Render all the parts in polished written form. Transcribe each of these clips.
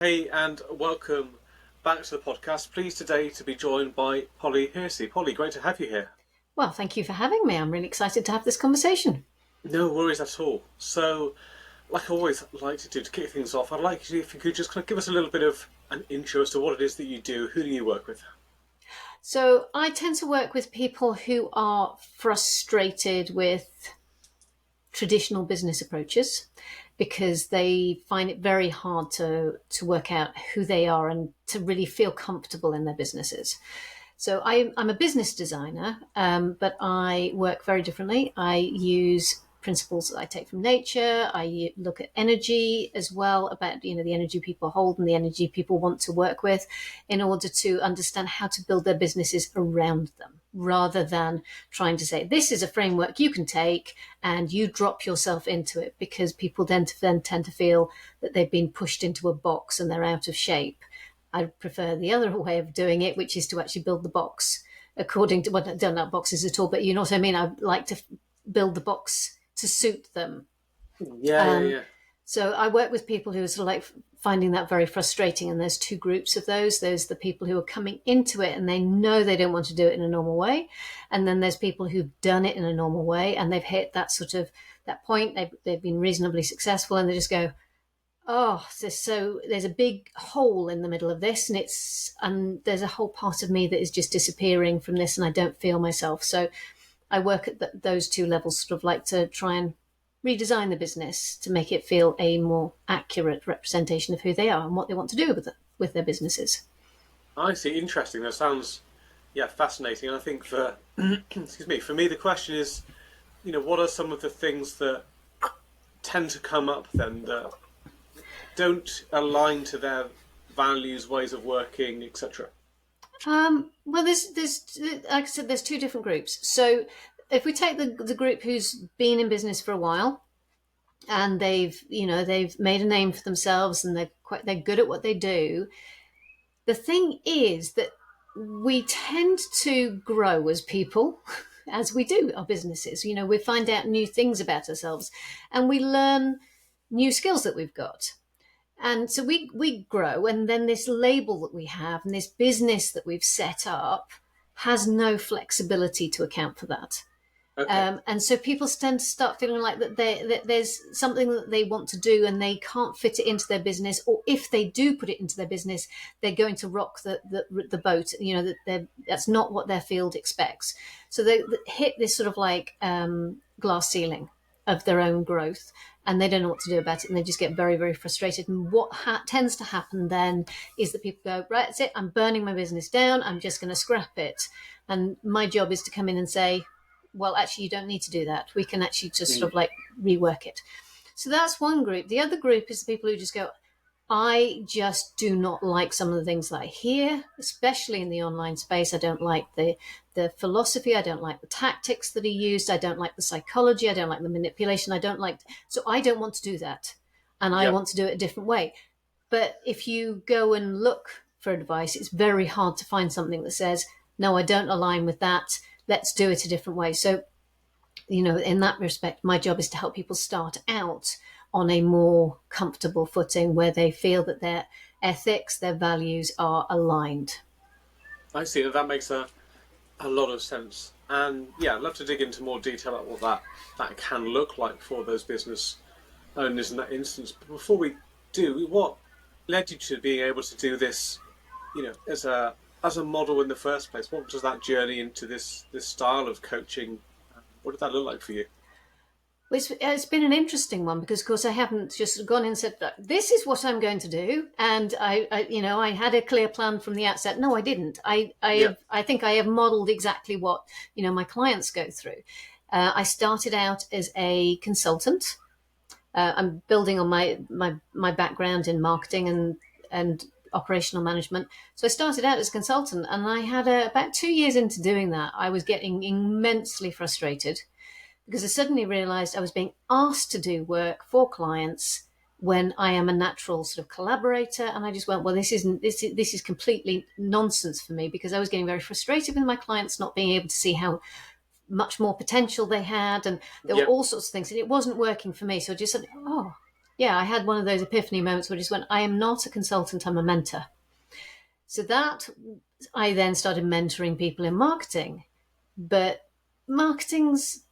Hey, and welcome back to the podcast. Pleased today to be joined by Polly Hearsey. Polly, great to have you here. Well, thank you for having me. I'm really excited to have this conversation. No worries at all. So, like I always like to do to kick things off, I'd like you if you could just kind of give us a little bit of an intro as to what it is that you do. Who do you work with? So, I tend to work with people who are frustrated with traditional business approaches because they find it very hard to work out who they are and to really feel comfortable in their businesses. So I'm a business designer, but I work very differently. I use principles that I take from nature. I look at energy as well, about the energy people hold and the energy people want to work with, in order to understand how to build their businesses around them, rather than trying to say this is a framework you can take and you drop yourself into it, because people then tend to feel that they've been pushed into a box and they're out of shape. I prefer the other way of doing it, which is to actually build the box according to, well, I don't like boxes at all, but you know what I mean? I like to build the box to suit them. Yeah. So I work with people who are sort of like finding that very frustrating. And there's two groups of those. There's the people who are coming into it and they know they don't want to do it in a normal way. And then there's people who've done it in a normal way and they've hit that sort of that point. They've been reasonably successful and they just go, oh, there's a big hole in the middle of this, and there's a whole part of me that is just disappearing from this, and I don't feel myself. So I work at those two levels, sort of like to try and redesign the business to make it feel a more accurate representation of who they are and what they want to do with their businesses. I see. Interesting. That sounds, fascinating. And I think for, excuse me, for me, the question is, what are some of the things that tend to come up then that don't align to their values, ways of working, etc.? Well, there's like I said, there's two different groups. So if we take the group who's been in business for a while and they've made a name for themselves and they're good at what they do. The thing is that we tend to grow as people as we do our businesses. We find out new things about ourselves and we learn new skills that we've got. And so we grow, and then this label that we have and this business that we've set up has no flexibility to account for that. Okay. And so people tend to start feeling like that there's something that they want to do and they can't fit it into their business, or if they do put it into their business, they're going to rock the boat. That's not what their field expects. So they hit this sort of like glass ceiling of their own growth, and they don't know what to do about it, and they just get very, very frustrated. And what tends to happen then is that people go, right, that's it, I'm burning my business down, I'm just going to scrap it. And my job is to come in and say, well, actually, you don't need to do that. We can actually just sort of like rework it. So that's one group. The other group is the people who just go, I just do not like some of the things that I hear, especially in the online space. I don't like the philosophy. I don't like the tactics that are used. I don't like the psychology. I don't like the manipulation. So I don't want to do that. And I want to do it a different way. But if you go and look for advice, it's very hard to find something that says, no, I don't align with that. Let's do it a different way. So, in that respect, my job is to help people start out on a more comfortable footing where they feel that their ethics, their values are aligned. I see. That makes a lot of sense. And I'd love to dig into more detail about what that can look like for those business owners in that instance. But before we do, what led you to being able to do this, as a model in the first place? What does that journey into this style of coaching, what did that look like for you? Well, it's been an interesting one because, of course, I haven't just gone in and said, this is what I'm going to do. And I had a clear plan from the outset. No, I didn't. I think I have modeled exactly what, my clients go through. I started out as a consultant. I'm building on my background in marketing and operational management. So I started out as a consultant, and I had about 2 years into doing that, I was getting immensely frustrated because I suddenly realized I was being asked to do work for clients when I am a natural sort of collaborator. And I just went, well, this is completely nonsense for me, because I was getting very frustrated with my clients not being able to see how much more potential they had. And there were all sorts of things, and it wasn't working for me. So I just said, yeah, I had one of those epiphany moments where I just went, I am not a consultant, I'm a mentor. So that I then started mentoring people in marketing. But marketing's,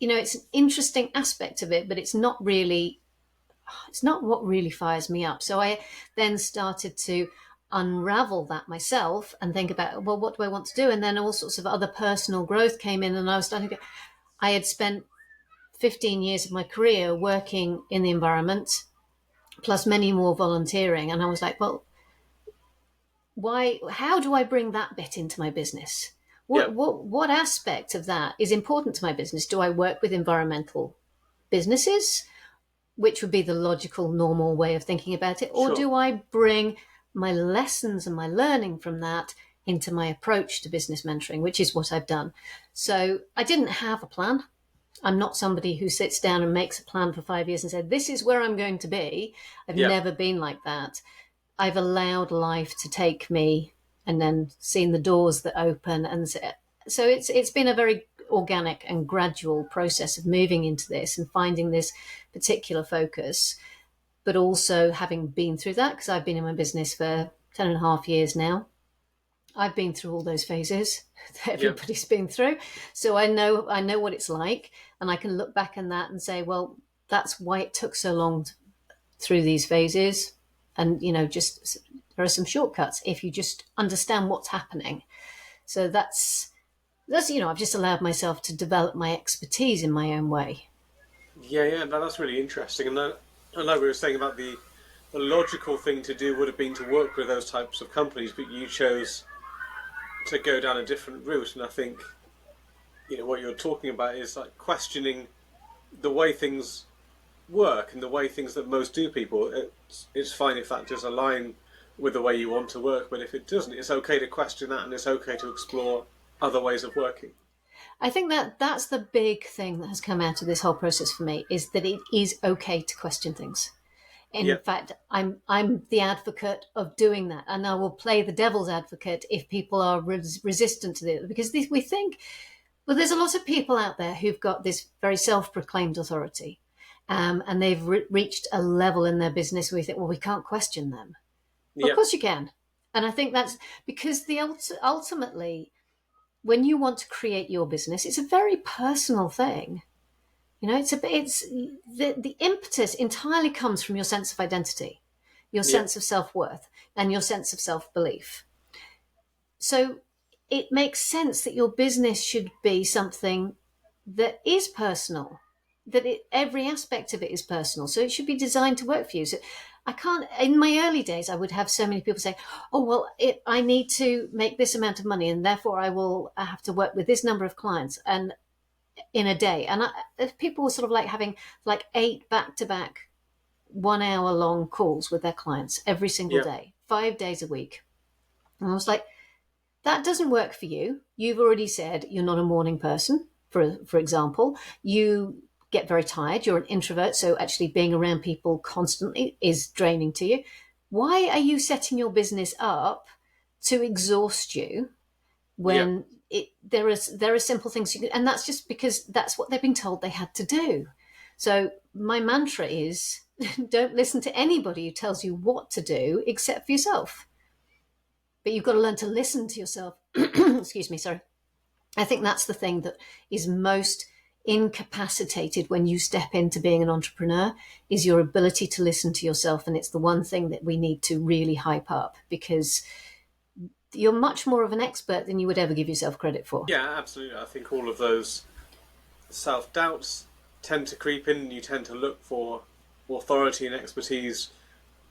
it's an interesting aspect of it, but it's not what really fires me up. So I then started to unravel that myself and think about, well, what do I want to do? And then all sorts of other personal growth came in, and I was starting to, I had spent 15 years of my career working in the environment, plus many more volunteering. And I was like, well, how do I bring that bit into my business? Yeah, What aspect of that is important to my business? Do I work with environmental businesses, which would be the logical, normal way of thinking about it? Or sure. do I bring my lessons and my learning from that into my approach to business mentoring, which is what I've done? So I didn't have a plan. I'm not somebody who sits down and makes a plan for 5 years and said, this is where I'm going to be. I've Yeah, never been like that. I've allowed life to take me and then seen the doors that open. And so it's been a very organic and gradual process of moving into this and finding this particular focus, but also having been through that, because I've been in my business for 10 and a half years now. I've been through all those phases that yeah, everybody's been through. So I know what it's like, and I can look back on that and say, well, that's why it took so long through these phases. And, just there are some shortcuts if you just understand what's happening. So that's I've just allowed myself to develop my expertise in my own way. yeah, yeah. No, that's really interesting. And I know we were saying about the logical thing to do would have been to work with those types of companies, but you chose to go down a different route. And I think what you're talking about is like questioning the way things work and the way things that most do people. It's fine if that does align with the way you want to work, but if it doesn't, it's okay to question that and it's okay to explore other ways of working. I think that that's the big thing that has come out of this whole process for me, is that it is okay to question things. In Yeah, fact, I'm the advocate of doing that, and I will play the devil's advocate if people are resistant to it, because we think, well, there's a lot of people out there who've got this very self-proclaimed authority, and they've reached a level in their business where we think, well, we can't question them. Well, of yeah, course you can, and I think that's because ultimately, when you want to create your business, it's a very personal thing. It's the impetus entirely comes from your sense of identity, your yeah, sense of self-worth, and your sense of self-belief. So it makes sense that your business should be something that is personal, every aspect of it is personal. So it should be designed to work for you. So I can't, in my early days, I would have so many people say, oh, well, I need to make this amount of money and therefore I have to work with this number of clients and in a day. And people were sort of like having like 8 back-to-back 1 hour long calls with their clients every single yeah, day, 5 days a week. And I was like, that doesn't work for you. You've already said you're not a morning person, for example. You get very tired. You're an introvert, so actually being around people constantly is draining to you. Why are you setting your business up to exhaust you yeah. when there are simple things you can, and that's just because that's what they've been told they had to do. So my mantra is don't listen to anybody who tells you what to do except for yourself. But you've got to learn to listen to yourself. Excuse me, sorry. I think that's the thing that is most incapacitated when you step into being an entrepreneur, is your ability to listen to yourself. And it's the one thing that we need to really hype up, because you're much more of an expert than you would ever give yourself credit for. Yeah, absolutely. I think all of those self doubts tend to creep in, and you tend to look for authority and expertise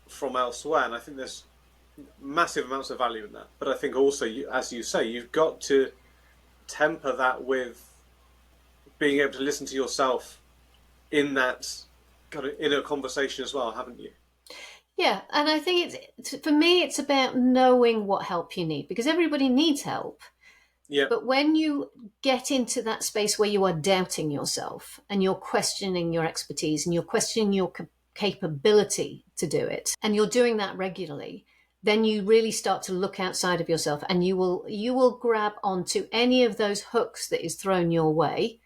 from elsewhere. And I think there's massive amounts of value in that. But I think also, as you say, you've got to temper that with being able to listen to yourself in that kind of inner conversation as well, haven't you? Yeah, and I think for me, it's about knowing what help you need, because everybody needs help. Yeah, But when you get into that space where you are doubting yourself and you're questioning your expertise and you're questioning your capability to do it, and you're doing that regularly, then you really start to look outside of yourself, and you will grab onto any of those hooks that is thrown your way.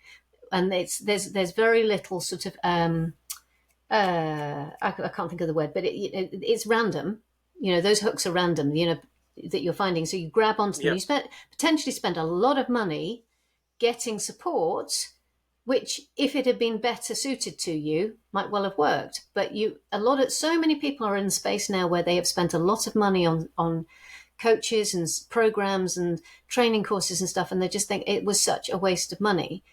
And there's very little sort of I can't think of the word, but it's random. Those hooks are random. That you're finding. So you grab onto them. Yep. You potentially spend a lot of money getting support, which, if it had been better suited to you, might well have worked. But so many people are in space now where they have spent a lot of money on coaches and programs and training courses and stuff, and they just think it was such a waste of money.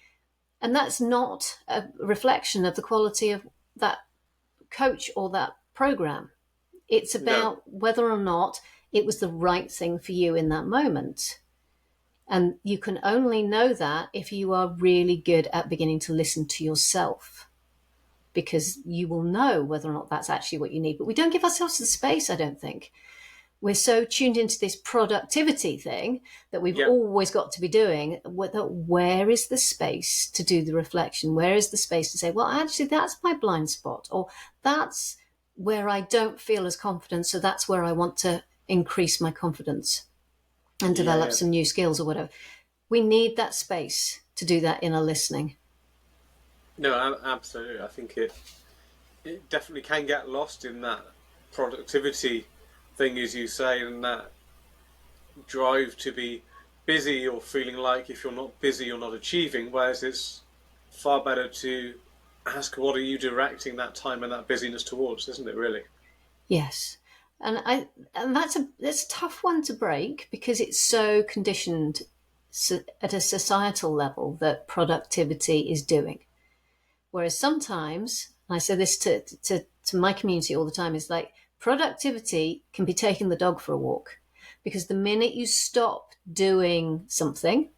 And that's not a reflection of the quality of that coach or that program. It's No. about whether or not it was the right thing for you in that moment. And you can only know that if you are really good at beginning to listen to yourself, because you will know whether or not that's actually what you need. But we don't give ourselves the space, I don't think. We're so tuned into this productivity thing that we've Yep. always got to be doing. Where is the space to do the reflection? Where is the space to say, well, actually, that's my blind spot, or that's where I don't feel as confident, so that's where I want to increase my confidence and Yeah. develop Yeah. some new skills or whatever. We need that space to do that inner listening. No, absolutely. I think it definitely can get lost in that productivity thing, as you say, and that drive to be busy, or feeling like if you're not busy, you're not achieving. Whereas it's far better to ask, what are you directing that time and that busyness towards, isn't it, really? Yes. And that's a tough one to break, because it's so conditioned at a societal level that productivity is doing. Whereas sometimes, and I say this to my community all the time, is like, productivity can be taking the dog for a walk. Because the minute you stop doing something,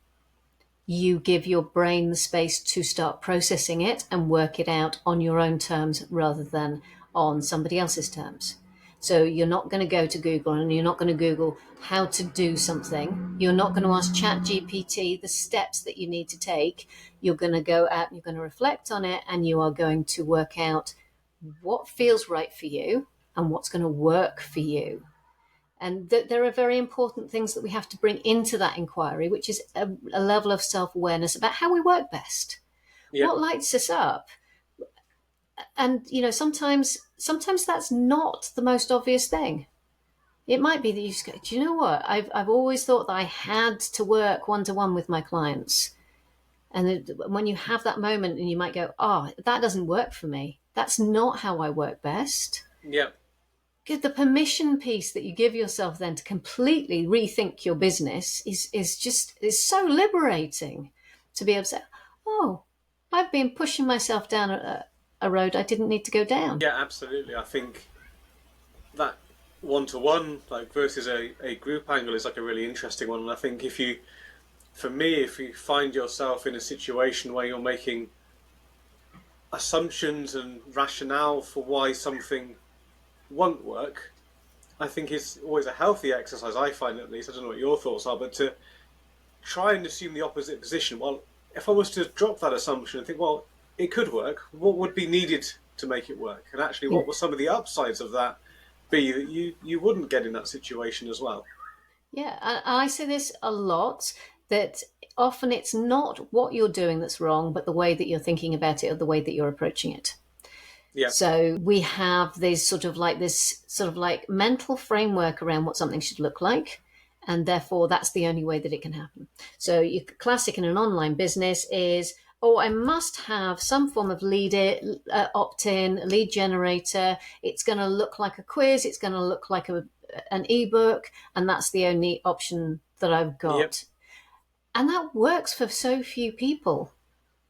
you give your brain the space to start processing it and work it out on your own terms rather than on somebody else's terms. So you're not going to go to Google and you're not going to Google how to do something. You're not going to ask ChatGPT the steps that you need to take. You're going to go out and you're going to reflect on it, and you are going to work out what feels right for you and what's going to work for you. And there are very important things that we have to bring into that inquiry, which is a level of self-awareness about how we work best, Yeah. what lights us up. And sometimes that's not the most obvious thing. It might be that you just go, do you know what? I've always thought that I had to work one-to-one with my clients. And when you have that moment, and you might go, oh, that doesn't work for me. That's not how I work best. Yeah. The permission piece that you give yourself then to completely rethink your business is so liberating, to be able to say, oh, I've been pushing myself down a road I didn't need to go down. Yeah, absolutely. I think that one-to-one, like, versus a group angle, is like a really interesting one. And I think for me, if you find yourself in a situation where you're making assumptions and rationale for why something won't work, I think it's always a healthy exercise, I find, at least. I don't know what your thoughts are, but to try and assume the opposite position. Well, if I was to drop that assumption and think, well, it could work, what would be needed to make it work? And actually, Yeah. what were some of the upsides of that be that you wouldn't get in that situation as well? Yeah, I say this a lot, that often it's not what you're doing that's wrong, but the way that you're thinking about it or the way that you're approaching it. Yeah. So we have this sort of like mental framework around what something should look like. And therefore, that's the only way that it can happen. So your classic in an online business is, oh, I must have some form of opt-in, lead generator. It's going to look like a quiz. It's going to look like an ebook. And that's the only option that I've Yep. got. And that works for so few people.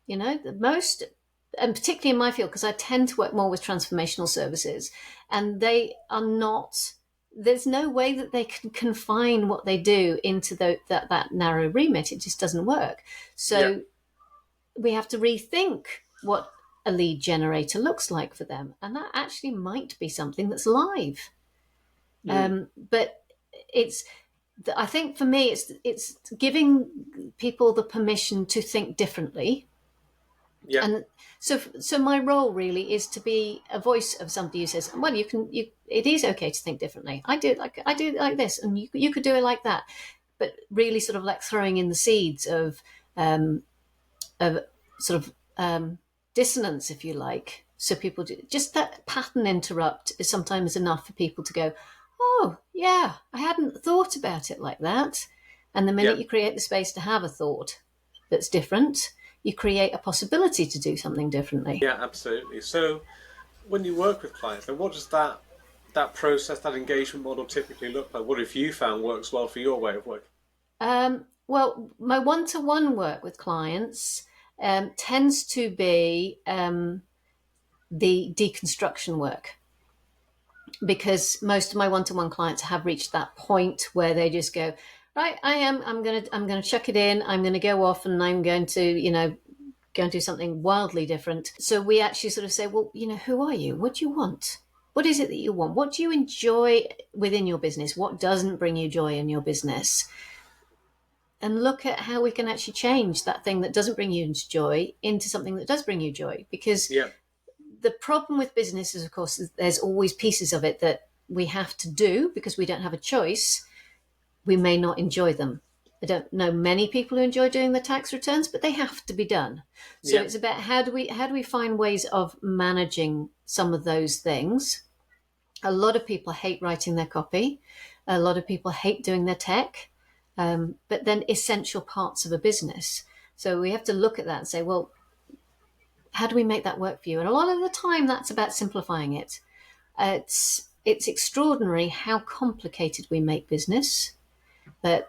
Most, and particularly in my field, because I tend to work more with transformational services, and they are not, there's no way that they can confine what they do into that narrow remit. It just doesn't work. So Yep. we have to rethink what a lead generator looks like for them. And that actually might be something that's live. But it's, I think for me, it's giving people the permission to think differently. Yep. And so my role really is to be a voice of somebody who says, well, it is okay to think differently. I do it like this, and you could do it like that. But really sort of like throwing in the seeds of sort of dissonance, if you like, So people do just that pattern interrupt is sometimes enough for people to go, oh yeah, I hadn't thought about it like that. And the Yeah, minute you create the space to have a thought that's different, you create a possibility to do something differently. yeah, absolutely. So when you work with clients, then what does that process, that engagement model typically look like? What have you found works well for your way of working? Well, my one-to-one work with clients tends to be the deconstruction work, because most of my one-to-one clients have reached that point where they just go, right, I'm gonna chuck it in, I'm gonna go off, and I'm going to, go and do something wildly different. So we actually sort of say, well, who are you? What do you want? What is it that you want? What do you enjoy within your business? What doesn't bring you joy in your business? And look at how we can actually change that thing that doesn't bring you joy into something that does bring you joy. Because Yeah, the problem with business is, of course, there's always pieces of it that we have to do because we don't have a choice. We may not enjoy them. I don't know many people who enjoy doing the tax returns, but they have to be done. So yeah, it's about how do we find ways of managing some of those things. A lot of people hate writing their copy. A lot of people hate doing their tech, but then essential parts of a business. So we have to look at that and say, well, how do we make that work for you? And a lot of the time, that's about simplifying it. It's extraordinary how complicated we make business. That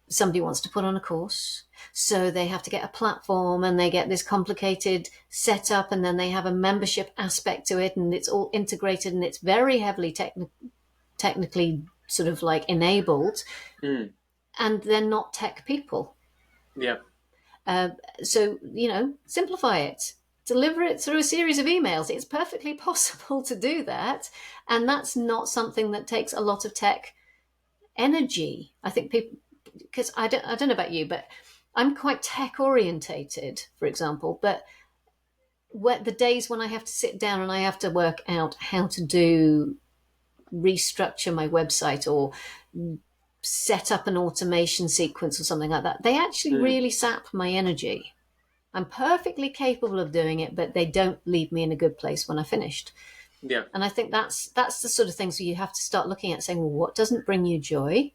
somebody wants to put on a course, so they have to get a platform and they get this complicated setup, and then they have a membership aspect to it, and it's all integrated and it's very heavily technically sort of like enabled, mm, and they're not tech people. yeah, So simplify it, deliver it through a series of emails. It's perfectly possible to do that, and that's not something that takes a lot of tech energy. I think people, because I don't know about you, but I'm quite tech orientated, for example. But the days when I have to sit down and I have to work out how to restructure my website or set up an automation sequence or something like that, they actually mm, really sap my energy. I'm perfectly capable of doing it, but they don't leave me in a good place when I finished. yeah, And I think that's the sort of things where you have to start looking at saying, well, what doesn't bring you joy?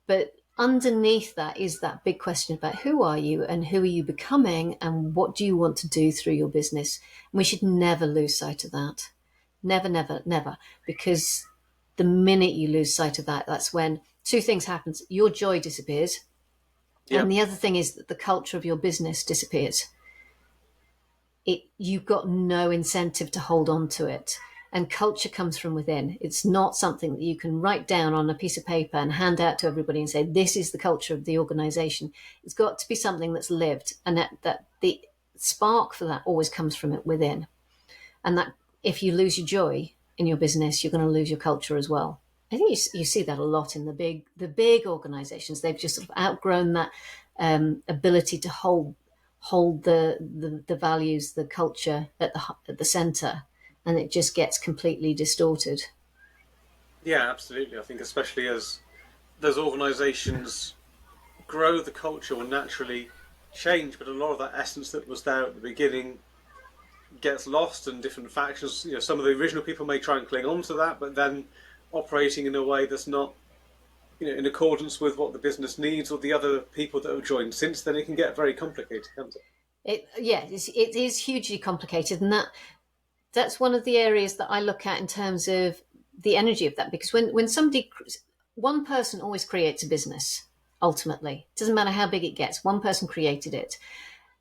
But underneath that is that big question about who are you and who are you becoming and what do you want to do through your business? And we should never lose sight of that. Never, never, never. Because the minute you lose sight of that, that's when two things happen. Your joy disappears. yeah, And the other thing is that the culture of your business disappears. You've got no incentive to hold on to it. And culture comes from within. It's not something that you can write down on a piece of paper and hand out to everybody and say, this is the culture of the organization. It's got to be something that's lived, and that the spark for that always comes from it within. And that if you lose your joy in your business, you're going to lose your culture as well. I think you see that a lot in the big organizations. They've just sort of outgrown that ability to hold the values, the culture at the center, and it just gets completely distorted. yeah, absolutely. I think especially as those organisations grow, the culture will naturally change, but a lot of that essence that was there at the beginning gets lost, and different factions. Some of the original people may try and cling on to that, but then operating in a way that's not, in accordance with what the business needs or the other people that have joined since then, it can get very complicated, can't it? It is hugely complicated, and that's one of the areas that I look at in terms of the energy of that. Because when somebody, one person always creates a business. Ultimately, it doesn't matter how big it gets. One person created it,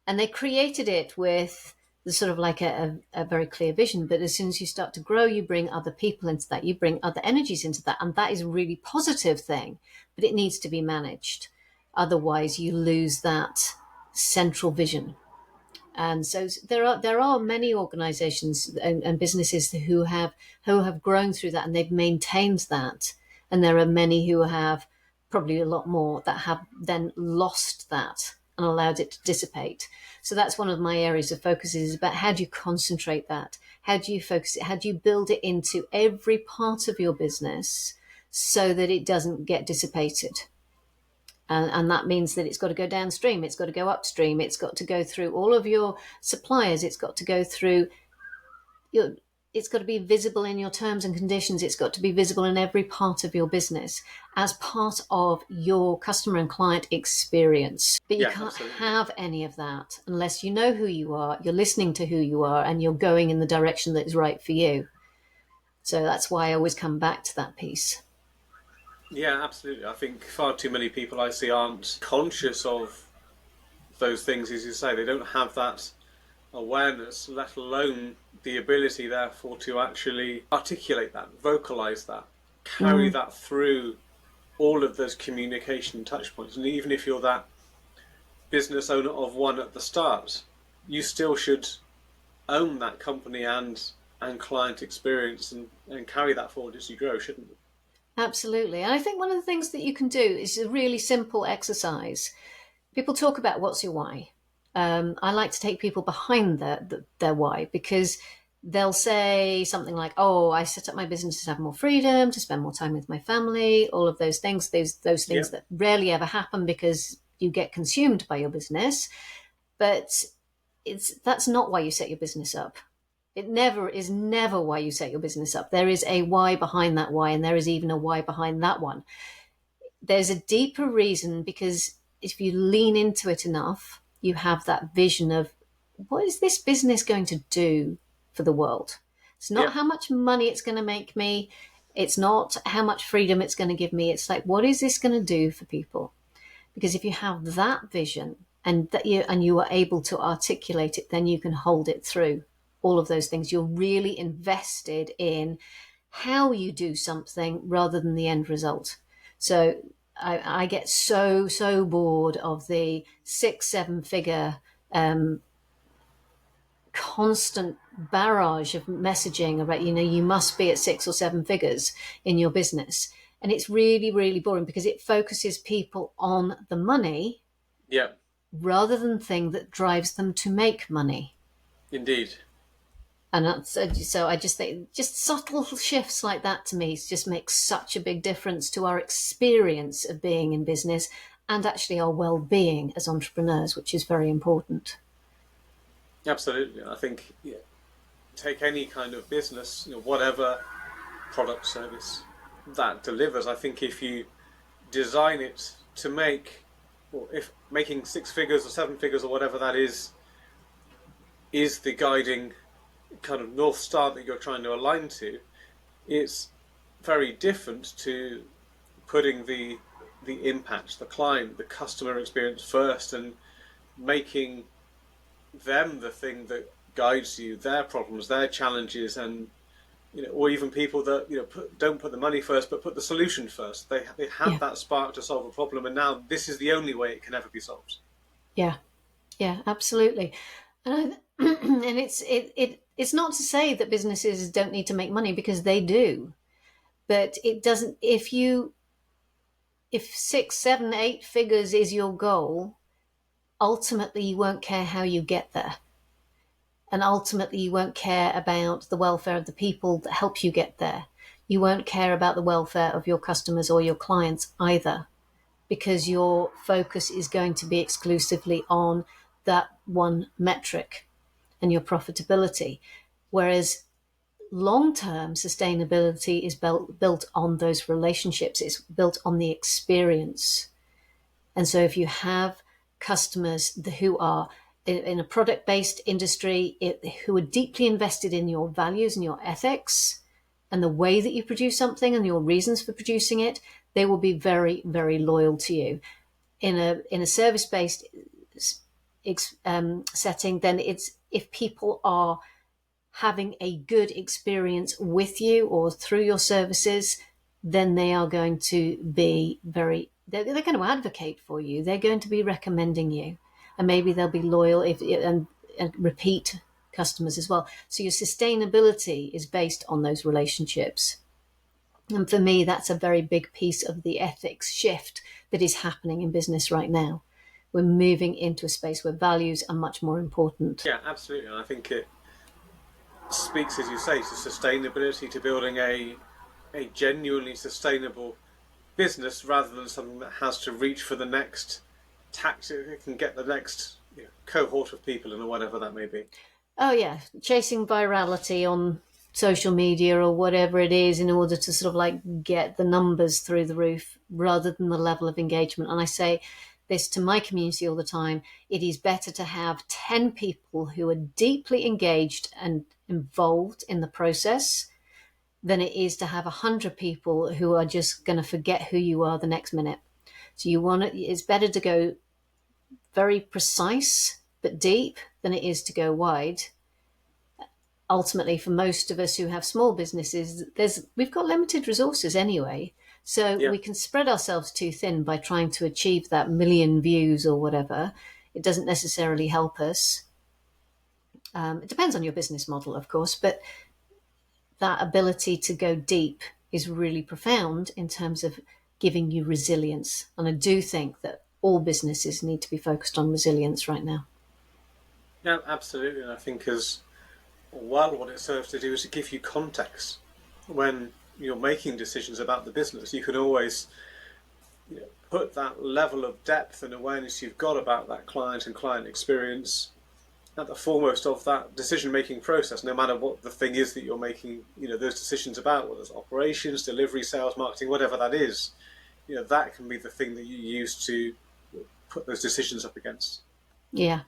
and they created it with the sort of like a very clear vision. But as soon as you start to grow, you bring other people into that, you bring other energies into that, and that is a really positive thing, but it needs to be managed. Otherwise you lose that central vision. And so there are many organizations and businesses who have grown through that, and they've maintained that. And there are many who have, probably a lot more, that have then lost that and allowed it to dissipate. So that's one of my areas of focus, is about how do you concentrate that? How do you focus it? How do you build it into every part of your business so that it doesn't get dissipated? And that means that it's got to go downstream, it's got to go upstream, it's got to go through all of your suppliers, it's got to go through you're it's got to be visible in your terms and conditions. It's got to be visible in every part of your business as part of your customer and client experience. But you Yeah, can't absolutely. have any of that unless you know who you are, you're listening to who you are, and you're going in the direction that is right for you. So that's why I always come back to that piece. Yeah, absolutely. I think far too many people I see aren't conscious of those things, as you say. They don't have that awareness, let alone the ability, therefore, to actually articulate that, vocalize that, carry Mm, that through all of those communication touch points. And even if you're that business owner of one at the start, you still should own that company and client experience and carry that forward as you grow, shouldn't you? absolutely. And I think one of the things that you can do is a really simple exercise. People talk about what's your why. I like to take people behind their why, because they'll say something like, "Oh, I set up my business to have more freedom, to spend more time with my family," all of those things. Those Yeah, things that rarely ever happen because you get consumed by your business. But that's not why you set your business up. It never why you set your business up. There is a why behind that why, and there is even a why behind that one. There's a deeper reason, because if you lean into it enough, you have that vision of, what is this business going to do for the world? It's yeah, not how much money it's going to make me. It's not how much freedom it's going to give me. It's like, what is this going to do for people? Because if you have that vision, and you are able to articulate it, then you can hold it through all of those things. You're really invested in how you do something rather than the end result. So I get so bored of the 6 7 figure constant barrage of messaging about, you must be at 6 or 7 figures in your business. And it's really boring, because it focuses people on the money yeah, rather than the thing that drives them to make money. indeed. And so I just think just subtle shifts like that to me just make such a big difference to our experience of being in business, and actually our well-being as entrepreneurs, which is very important. Absolutely. I think, yeah, take any kind of business, whatever product service that delivers. I think if you design it to make, or if making 6 figures or 7 figures or whatever that is the guiding kind of north star that you're trying to align to, it's very different to putting the impact, the client, the customer experience first, and making them the thing that guides you, their problems, their challenges, and or even people that don't put the money first, but put the solution first. They had Yeah, that spark to solve a problem, and now this is the only way it can ever be solved. yeah, yeah, absolutely. And and it's not to say that businesses don't need to make money, because they do, but it doesn't. If 6 7 8 figures is your goal, ultimately you won't care how you get there. And ultimately, you won't care about the welfare of the people that help you get there. You won't care about the welfare of your customers or your clients either, because your focus is going to be exclusively on that one metric and your profitability. Whereas long term sustainability is built on those relationships, it's built on the experience. And so if you have customers who are in a product based industry, who are deeply invested in your values and your ethics and the way that you produce something and your reasons for producing it, they will be very loyal to you. In a service based setting, then it's, if people are having a good experience with you or through your services, then they are going to be they're going to advocate for you. They're going to be recommending you, and maybe they'll be loyal and repeat customers as well. So your sustainability is based on those relationships. And for me, that's a very big piece of the ethics shift that is happening in business right now. We're moving into a space where values are much more important. Yeah, absolutely. And I think it speaks, as you say, to sustainability, to building a genuinely sustainable business rather than something that has to reach for the next tax. It can get the next cohort of people, and whatever that may be. Oh yeah, chasing virality on social media or whatever it is in order to sort of like get the numbers through the roof rather than the level of engagement. And I say this to my community all the time. It is better to have 10 people who are deeply engaged and involved in the process than it is to have 100 people who are just going to forget who you are the next minute. So it's better to go very precise but deep than it is to go wide. Ultimately, for most of us who have small businesses, we've got limited resources anyway, so Yeah. we can spread ourselves too thin by trying to achieve that million views or whatever. It doesn't necessarily help us. It depends on your business model, of course, but that ability to go deep is really profound in terms of giving you resilience. And I do think that all businesses need to be focused on resilience right now. Yeah, absolutely. And I think as well, what it serves to do is to give you context when you're making decisions about the business. You can always, put that level of depth and awareness you've got about that client and client experience at the foremost of that decision-making process, no matter what the thing is that you're making, those decisions about, whether it's operations, delivery, sales, marketing, whatever that is. That can be the thing that you use to put those decisions up against. Yeah.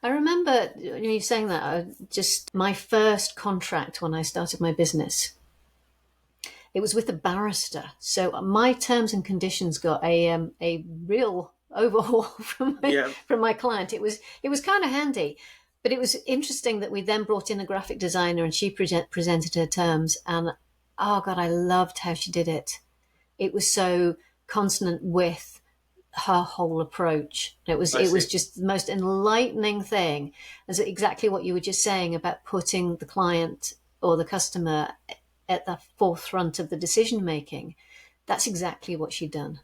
I remember you saying that. Just my first contract when I started my business, it was with a barrister. So my terms and conditions got a real overhaul Yeah, from my client. It was kind of handy, but it was interesting that we then brought in a graphic designer and she presented her terms, and oh god, I loved how she did it. It was so consonant with her whole approach. It was I it was see. just the most enlightening thing. As exactly what you were just saying about putting the client or the customer at the forefront of the decision making. That's exactly what she'd done.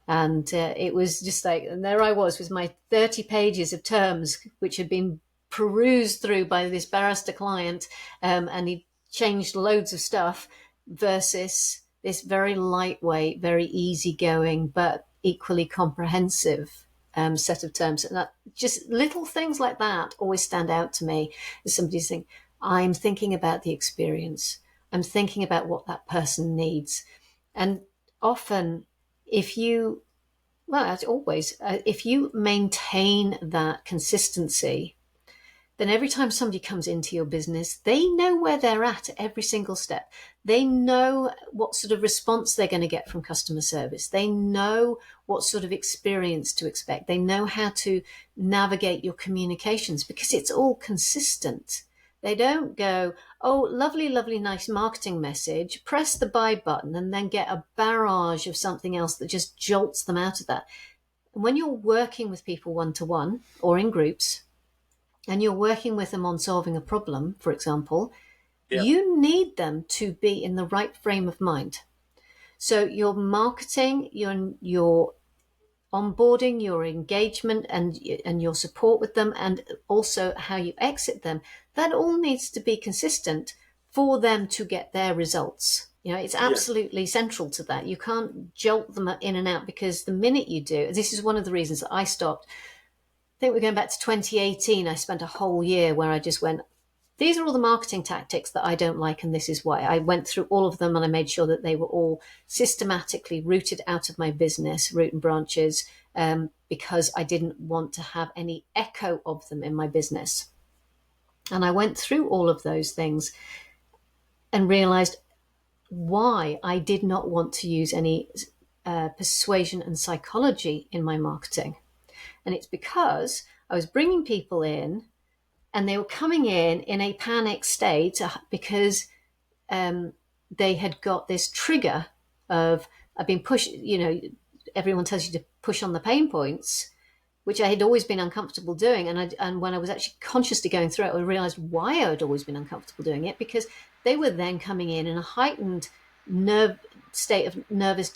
And it was just like, and there I was with my 30 pages of terms, which had been perused through by this barrister client, and he changed loads of stuff, versus this very lightweight, very easygoing, but equally comprehensive set of terms. And just little things like that always stand out to me as somebody saying, I'm thinking about the experience. I'm thinking about what that person needs. And often, if you well, as always, if you maintain that consistency, then every time somebody comes into your business, they know where they're at every single step. They know what sort of response they're going to get from customer service. They know what sort of experience to expect. They know how to navigate your communications because it's all consistent. They don't go, oh, lovely, lovely, nice marketing message, press the buy button, and then get a barrage of something else that just jolts them out of that. And when you're working with people one to one or in groups, and you're working with them on solving a problem, for example, Yeah, you need them to be in the right frame of mind. So your marketing, your onboarding, your engagement, and your support with them, and also how you exit them, that all needs to be consistent for them to get their results. It's yeah, absolutely central to that. You can't jolt them in and out, because the minute you do, this is one of the reasons that I stopped. I think we're going back to 2018. I spent a whole year where I just went, these are all the marketing tactics that I don't like, and this is why. I went through all of them and I made sure that they were all systematically rooted out of my business, root and branches, because I didn't want to have any echo of them in my business. And I went through all of those things and realized why I did not want to use any persuasion and psychology in my marketing. And it's because I was bringing people in and they were coming in a panic state because they had got this trigger of, I've been pushed, everyone tells you to push on the pain points, which I had always been uncomfortable doing. And when I was actually consciously going through it, I realized why I had always been uncomfortable doing it, because they were then coming in a heightened nerve state of nervous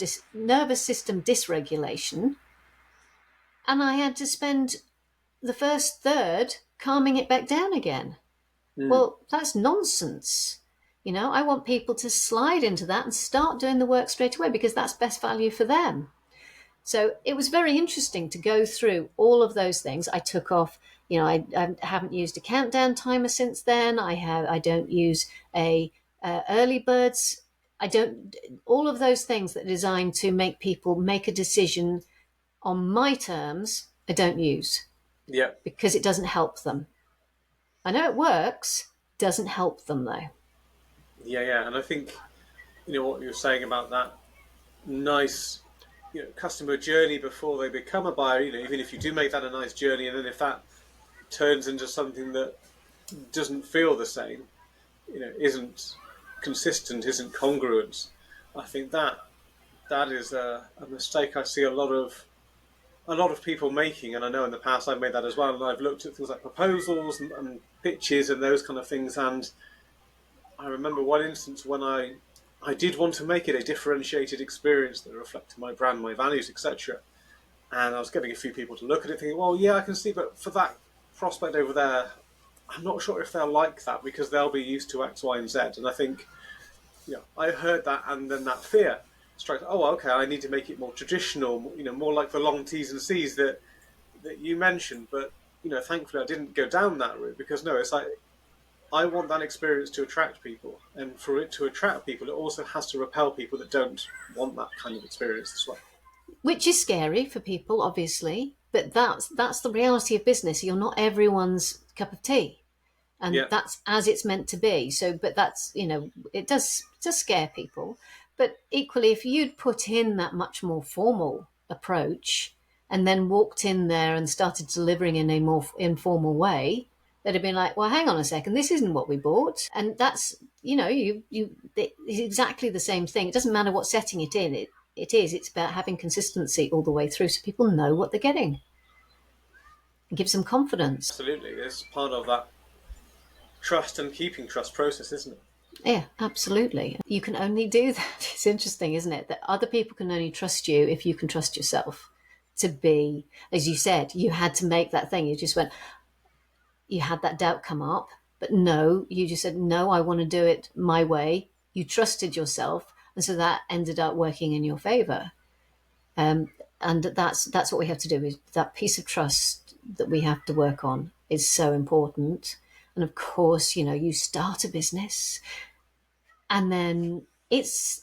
system dysregulation. And I had to spend the first third calming it back down again. mm, Well, that's nonsense. I want people to slide into that and start doing the work straight away, because that's best value for them. So it was very interesting to go through all of those things. I took off, I haven't used a countdown timer since then. I don't use a early birds. I don't, all of those things that are designed to make people make a decision on my terms, I don't use Yeah. because it doesn't help them. I know it works, doesn't help them though. Yeah, yeah. And I think, what you're saying about that nice, customer journey before they become a buyer, even if you do make that a nice journey, and then if that turns into something that doesn't feel the same, isn't consistent, isn't congruent, I think that is a mistake I see a lot of people making, and I know in the past I've made that as well. And I've looked at things like proposals and pitches and those kind of things. And I remember one instance when I did want to make it a differentiated experience that reflected my brand, my values, etc. And I was getting a few people to look at it, thinking, "Well, yeah, I can see, but for that prospect over there, I'm not sure if they'll like that because they'll be used to X, Y, and Z." And I think, I heard that, and then that fear strikes. Oh, okay, I need to make it more traditional, more like the long T's and C's that you mentioned. But thankfully, I didn't go down that route because no, it's like I want that experience to attract people, and for it to attract people, it also has to repel people that don't want that kind of experience as well. Which is scary for people, obviously, but that's the reality of business. You're not everyone's cup of tea, and Yeah, that's as it's meant to be. So, but that's it does scare people. But equally, if you'd put in that much more formal approach and then walked in there and started delivering in a more informal way, they'd have been like, "Well, hang on a second, this isn't what we bought." And that's it's exactly the same thing. It doesn't matter what setting it in. It's about having consistency all the way through so people know what they're getting. It gives them confidence. absolutely. It's part of that trust and keeping trust process, isn't it? Yeah, absolutely. You can only do that. It's interesting, isn't it? That other people can only trust you if you can trust yourself to be, as you said, you had to make that thing. You just went, you had that doubt come up, but no, you just said, no, I want to do it my way. You trusted yourself. And so that ended up working in your favor. Um, and that's what we have to do is that piece of trust that we have to work on is so important. And of course, you start a business and then it's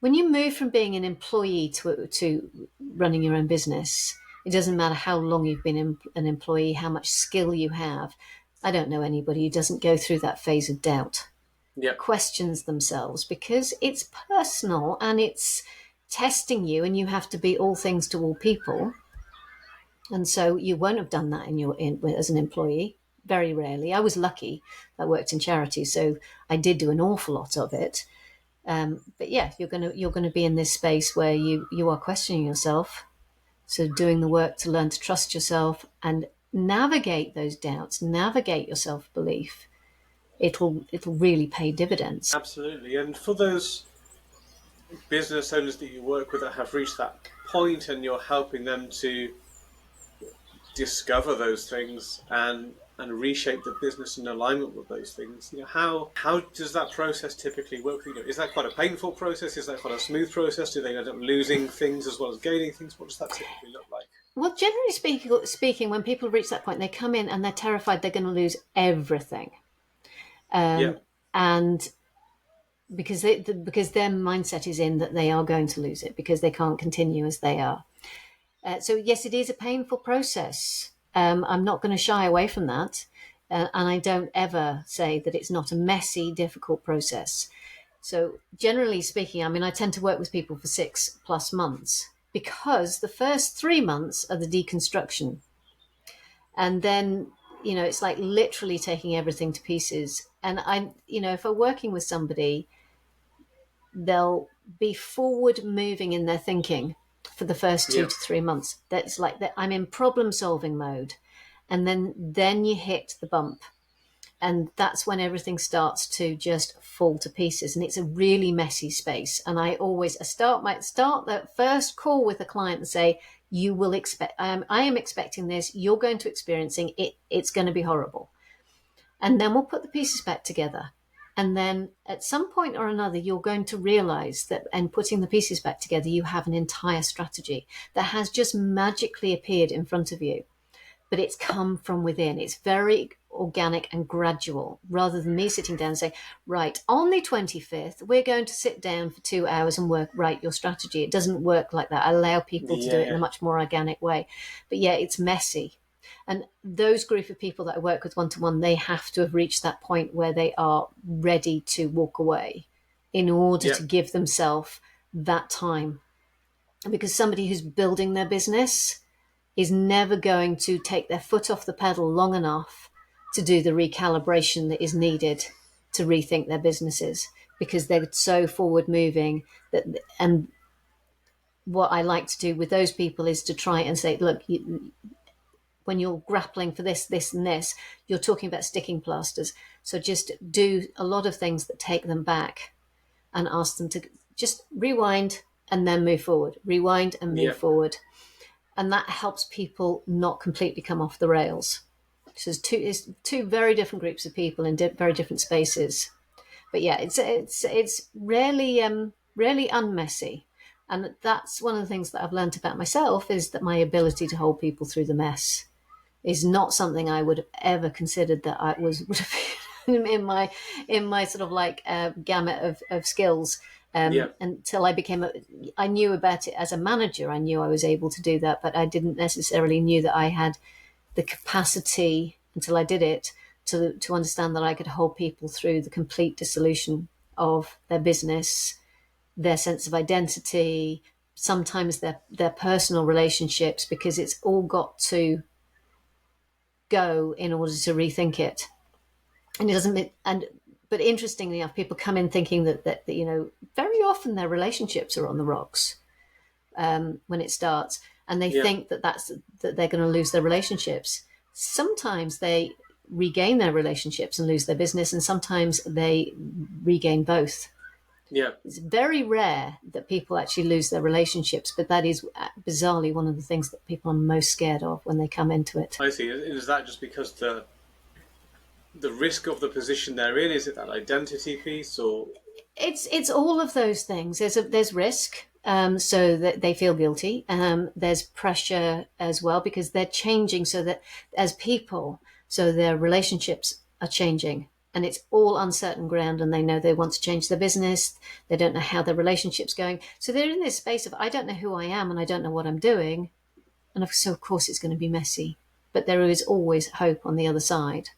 when you move from being an employee to running your own business, it doesn't matter how long you've been an employee, how much skill you have. I don't know anybody who doesn't go through that phase of doubt, Yeah, questions themselves, because it's personal and it's testing you, and you have to be all things to all people. And so you won't have done that as an employee. Very rarely. I was lucky. I worked in charity, so I did do an awful lot of it. But yeah, you're gonna be in this space where you are questioning yourself. So doing the work to learn to trust yourself and navigate those doubts, navigate your self belief. It'll really pay dividends. absolutely. And for those business owners that you work with that have reached that point, and you're helping them to discover those things and reshape the business in alignment with those things. How does that process typically work? Is that quite a painful process? Is that quite a smooth process? Do they end up losing things as well as gaining things? What does that typically look like? Well, generally speaking, when people reach that point, they come in and they're terrified they're going to lose everything, Yeah, and because because their mindset is in that they are going to lose it because they can't continue as they are. So yes, it is a painful process. I'm not going to shy away from that, and I don't ever say that it's not a messy, difficult process. So generally speaking, I mean, I tend to work with people for 6+ months because the first 3 months are the deconstruction, and then it's like literally taking everything to pieces. And if I'm working with somebody, they'll be forward moving in their thinking for the first two yeah, to 3 months. That's like that I'm in problem solving mode, and then you hit the bump, and that's when everything starts to just fall to pieces, and it's a really messy space. And I start the first call with a client and say, you will expect, I am expecting this, you're going to experiencing it, it's going to be horrible. And then we'll put the pieces back together. And then at some point or another, you're going to realize that, and putting the pieces back together, you have an entire strategy that has just magically appeared in front of you, but it's come from within. It's very organic and gradual, rather than me sitting down and saying, right, on the 25th, we're going to sit down for 2 hours and write your strategy. It doesn't work like that. I allow people to do it in a Yeah, much more organic way. But yeah, it's messy. And those group of people that I work with one-to-one, they have to have reached that point where they are ready to walk away in order yeah, to give themselves that time. Because somebody who's building their business is never going to take their foot off the pedal long enough to do the recalibration that is needed to rethink their businesses, because they're so forward moving that. And what I like to do with those people is to try and say, look, when you're grappling for this, this, and this, you're talking about sticking plasters. So just do a lot of things that take them back, and ask them to just rewind and then move forward, rewind and move yeah. forward. And that helps people not completely come off the rails. So it's two very different groups of people in very different spaces. But yeah, it's rarely unmessy. And that's one of the things that I've learned about myself, is that my ability to hold people through the mess is not something I would have ever considered that I would have been in my sort of like gamut of skills, Yeah. until I knew about it as a manager. I knew I was able to do that, but I didn't necessarily knew that I had the capacity, until I did it, to understand that I could hold people through the complete dissolution of their business, their sense of identity, sometimes their personal relationships, because it's all got to go in order to rethink it. And it doesn't, and but interestingly enough, people come in thinking that very often their relationships are on the rocks, when it starts, and they Yeah. think that they're going to lose their relationships. Sometimes they regain their relationships and lose their business, and sometimes they regain both. Yeah. It's very rare that people actually lose their relationships, but that is bizarrely one of the things that people are most scared of when they come into it. I see. Is that just because the risk of the position they're in? Is it that identity piece, or It's all of those things. There's risk, so that they feel guilty. There's pressure as well, because they're changing, so that as people, so their relationships are changing, and it's all uncertain ground. And they know they want to change their business. They don't know how their relationship's going, so they're in this space of, I don't know who I am, and I don't know what I'm doing, and so of course it's going to be messy. But there is always hope on the other side.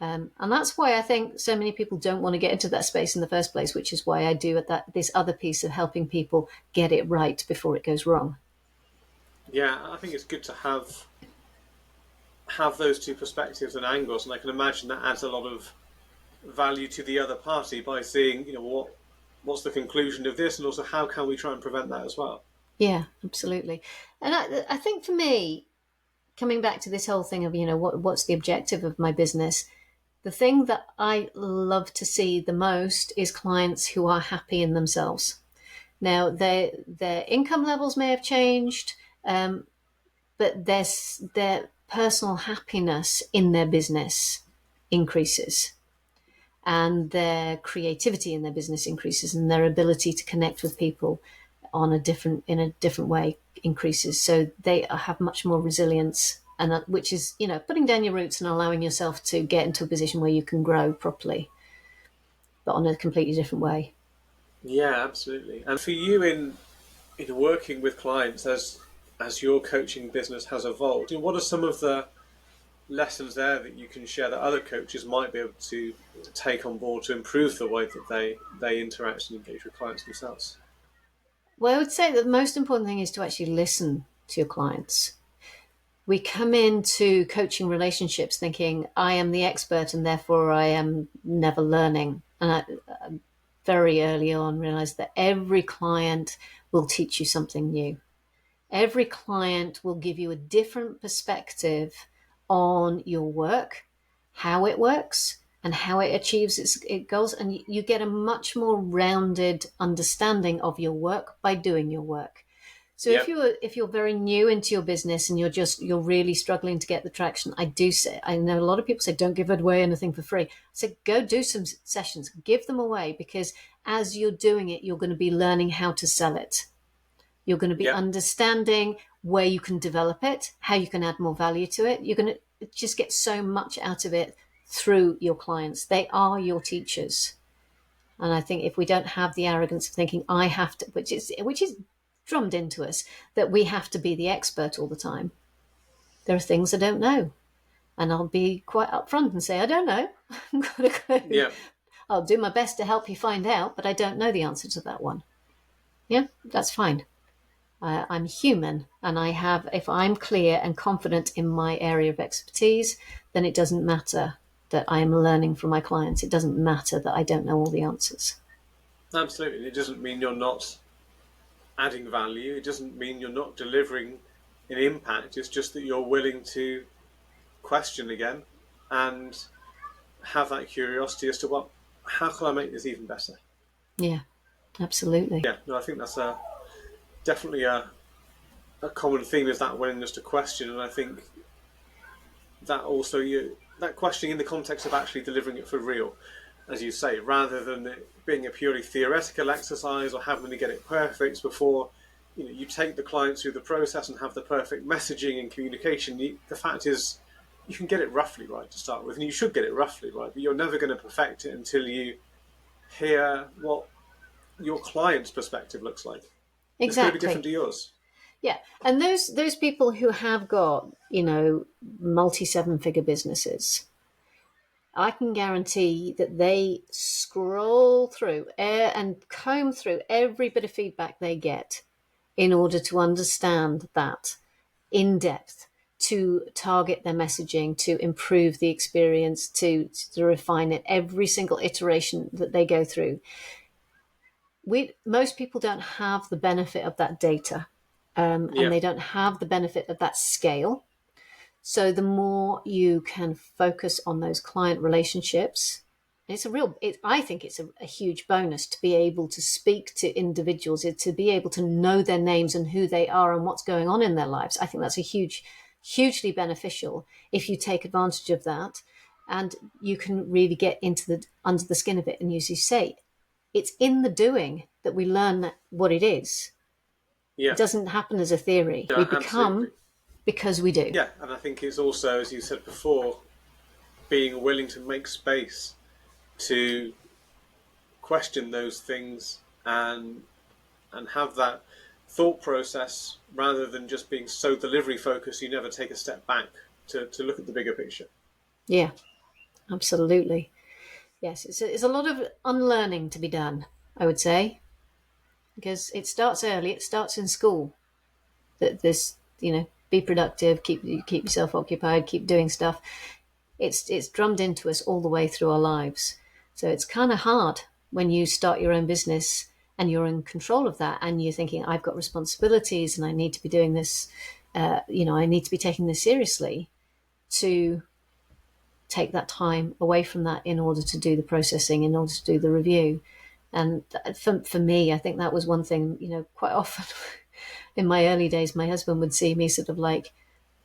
And that's why I think so many people don't want to get into that space in the first place, which is why I do this other piece of helping people get it right before it goes wrong. yeah? I think it's good to have those two perspectives and angles, and I can imagine that adds a lot of value to the other party by seeing, what's the conclusion of this, and also how can we try and prevent that as well. Yeah, absolutely. And I think for me, coming back to this whole thing of, what's the objective of my business, the thing that I love to see the most is clients who are happy in themselves. Now, their income levels may have changed, but their personal happiness in their business increases, and their creativity in their business increases, and their ability to connect with people in a different way increases. So they have much more resilience, and which is, putting down your roots and allowing yourself to get into a position where you can grow properly, but on a completely different way. Yeah, absolutely. And for you, in working with clients, as your coaching business has evolved, what are some of the lessons there that you can share that other coaches might be able to take on board to improve the way that they interact and engage with clients themselves? Well, I would say that the most important thing is to actually listen to your clients. We come into coaching relationships thinking, I am the expert and therefore I am never learning. And I very early on realized that every client will teach you something new. Every client will give you a different perspective on your work, how it works, and how it achieves its goals. And you get a much more rounded understanding of your work by doing your work. So Yep. if you're very new into your business and you're really struggling to get the traction, I do say, I know a lot of people say don't give away anything for free. So go do some sessions, give them away, because as you're doing it, you're going to be learning how to sell it. You're going to be Yep. understanding where you can develop it, how you can add more value to it. You're going to just get so much out of it through your clients. They are your teachers. And I think if we don't have the arrogance of thinking I have to, which is drummed into us, that we have to be the expert all the time. There are things I don't know. And I'll be quite upfront and say, I don't know. I've got a clue. Yep. I'll do my best to help you find out, but I don't know the answer to that one. Yeah, that's fine. I'm human, and if I'm clear and confident in my area of expertise, then it doesn't matter that I am learning from my clients. It doesn't matter that I don't know all the answers. Absolutely. It doesn't mean you're not adding value. It doesn't mean you're not delivering an impact. It's just that you're willing to question again and have that curiosity as to, well, how can I make this even better? Yeah, absolutely. Yeah, no, I think that's definitely a common theme, is that willingness to question. And I think that also that questioning in the context of actually delivering it for real, as you say, rather than it being a purely theoretical exercise or having to get it perfect before you take the clients through the process and have the perfect messaging and communication. The fact is, you can get it roughly right to start with, and you should get it roughly right, but you're never going to perfect it until you hear what your client's perspective looks like. It's going to be different Exactly. to yours. Yeah, and those people who have got multi seven figure businesses, I can guarantee that they scroll through and comb through every bit of feedback they get in order to understand that in depth, to target their messaging, to improve the experience, to refine it every single iteration that they go through. Most people don't have the benefit of that data, and Yeah, they don't have the benefit of that scale. So the more you can focus on those client relationships, I think it's a huge bonus to be able to speak to individuals, to be able to know their names and who they are and what's going on in their lives. I think that's hugely beneficial if you take advantage of that, and you can really get under the skin of it. And as you say, it's in the doing that we learn what it is. It yeah, doesn't happen as a theory. We yeah, absolutely. become because we do. Yeah, and I think it's also, as you said before, being willing to make space to question those things and have that thought process rather than just being so delivery focused. You never take a step back to look at the bigger picture. Yeah, absolutely. Yes, it's a lot of unlearning to be done, I would say, because it starts early. It starts in school. That this, be productive, keep yourself occupied, keep doing stuff. It's drummed into us all the way through our lives. So it's kind of hard when you start your own business and you're in control of that, and you're thinking, I've got responsibilities and I need to be doing this. I need to be taking this seriously, to take that time away from that in order to do the processing, in order to do the review. And for me, I think that was one thing, quite often in my early days, my husband would see me sort of like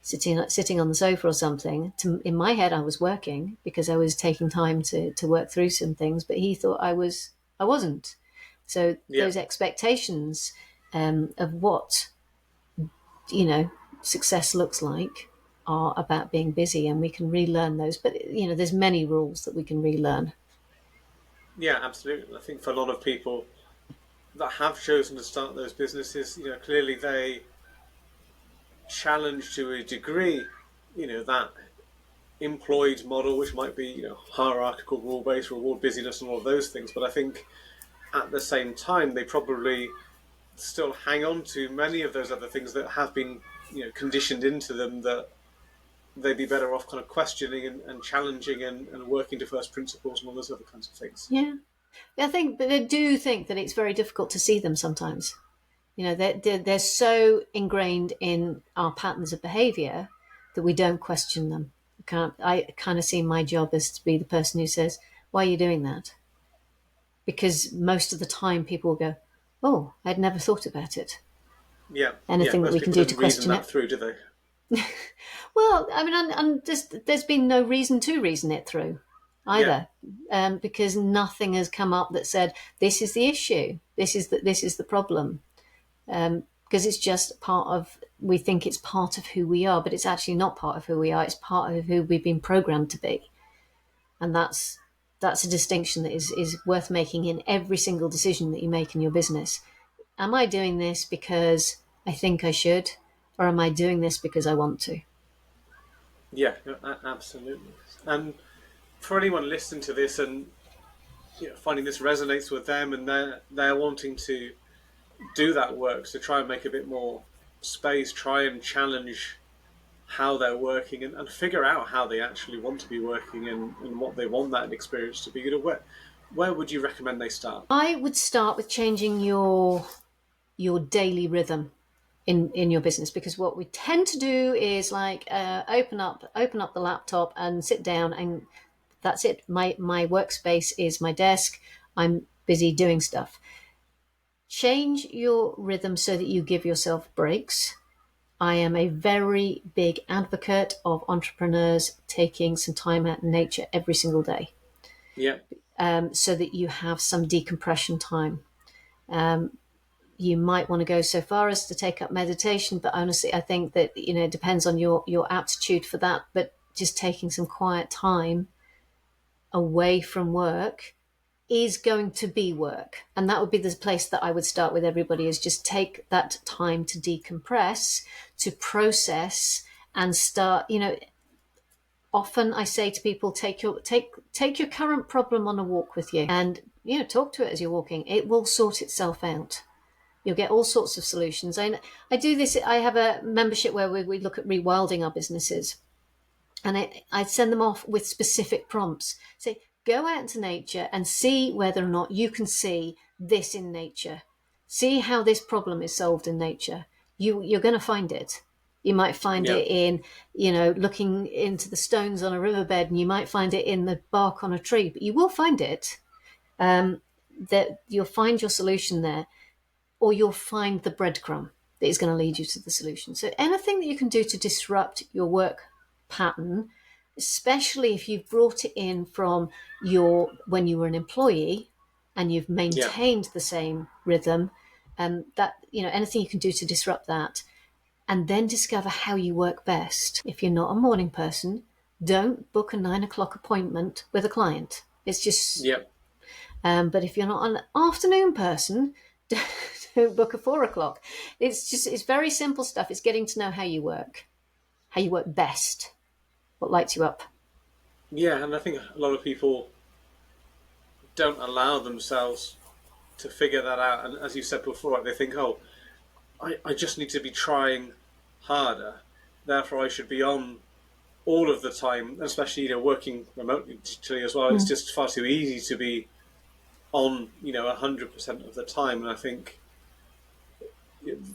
sitting on the sofa or something. In my head, I was working because I was taking time to work through some things, but he thought I wasn't. So Yeah, those expectations of what, success looks like are about being busy, and we can relearn those. But, there's many rules that we can relearn. yeah, absolutely. I think for a lot of people that have chosen to start those businesses, clearly they challenge to a degree, that employed model, which might be, hierarchical, rule-based, reward busyness, and all of those things. But I think at the same time, they probably still hang on to many of those other things that have been, conditioned into them, that they'd be better off kind of questioning and challenging and working to first principles and all those other kinds of things. Yeah. But I do think that it's very difficult to see them sometimes. They're so ingrained in our patterns of behavior that we don't question them. I kind of see my job as to be the person who says, why are you doing that? Because most of the time people will go, oh, I'd never thought about it. Yeah, yeah. Anything that Most we can people do to didn't reason question that it. through, did they? Well, I mean, and just there's been no reason to reason it through Yeah, either, because nothing has come up that said this is the issue, this is the problem, because it's just part of. We think it's part of who we are, but it's actually not part of who we are. It's part of who we've been programmed to be, and that's a distinction that is worth making in every single decision that you make in your business. Am I doing this because I think I should, or am I doing this because I want to? yeah, no, absolutely. And for anyone listening to this and finding this resonates with them, and they're wanting to do that work, so try and make a bit more space, try and challenge how they're working, and figure out how they actually want to be working, and what they want that experience to be. Where would you recommend they start? I would start with changing your daily rhythm in your business, because what we tend to do is like open up the laptop and sit down, and that's it. My workspace is my desk. I'm busy doing stuff. Change your rhythm so that you give yourself breaks. I am a very big advocate of entrepreneurs taking some time out in nature every single day, Yeah, so that you have some decompression time. You might want to go so far as to take up meditation, but honestly, I think that it depends on your aptitude for that. But just taking some quiet time away from work is going to be work, and that would be the place that I would start with everybody, is just take that time to decompress, to process, and start. Often I say to people, take your current problem on a walk with you, and talk to it as you're walking. It will sort itself out. You'll get all sorts of solutions. I do this. I have a membership where we look at rewilding our businesses, and I send them off with specific prompts. Say, go out into nature and see whether or not you can see this in nature. See how this problem is solved in nature. You're going to find it. You might find yeah, it in, looking into the stones on a riverbed, and you might find it in the bark on a tree, but you will find it. That you'll find your solution there, or you'll find the breadcrumb that is going to lead you to the solution. So anything that you can do to disrupt your work pattern, especially if you've brought it in from when you were an employee and you've yeah, maintained the same rhythm, that anything you can do to disrupt that, and then discover how you work best. If you're not a morning person, don't book a 9 o'clock appointment with a client. It's just, yeah. but if you're not an afternoon person, don't book a 4 o'clock. It's very simple stuff. It's getting to know how you work best, what lights you up. Yeah, and I think a lot of people don't allow themselves to figure that out. And as you said before, like, they think, oh, I just need to be trying harder. Therefore, I should be on all of the time, especially working remotely digitally as well. It's just far too easy to be on 100% of the time. And I think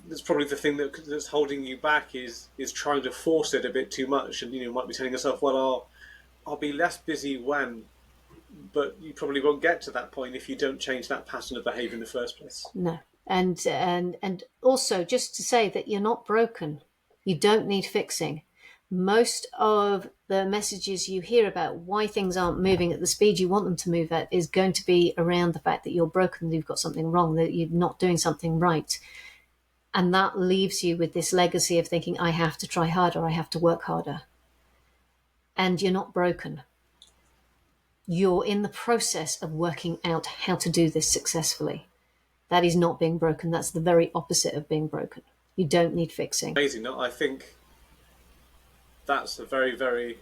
that's probably the thing that's holding you back is trying to force it a bit too much. And you might be telling yourself, well, I'll be less busy when, but you probably won't get to that point if you don't change that pattern of behaviour in the first place. No. And also, just to say that you're not broken. You don't need fixing. Most of the messages you hear about why things aren't moving at the speed you want them to move at is going to be around the fact that you're broken, that you've got something wrong, that you're not doing something right. And that leaves you with this legacy of thinking, I have to try harder, I have to work harder. And you're not broken. You're in the process of working out how to do this successfully. That is not being broken. That's the very opposite of being broken. You don't need fixing. Amazing. No, I think that's a very, very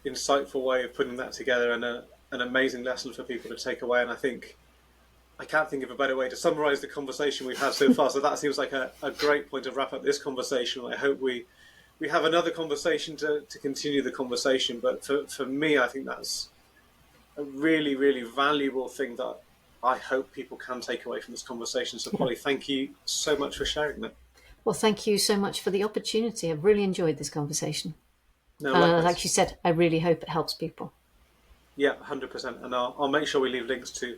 insightful way of putting that together, and an amazing lesson for people to take away. And I think I can't think of a better way to summarise the conversation we've had so far. So that seems like a great point to wrap up this conversation. I hope we have another conversation to continue the conversation. But for me, I think that's a really, really valuable thing that I hope people can take away from this conversation. So, Polly, thank you so much for sharing that. Well, thank you so much for the opportunity. I've really enjoyed this conversation. No, likewise. Like you said, I really hope it helps people. Yeah, 100%. And I'll make sure we leave links to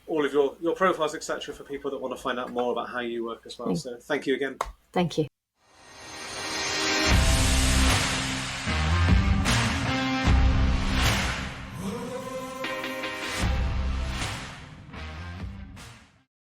all of your profiles, etc., for people that want to find out more about how you work as well. So thank you again. Thank you.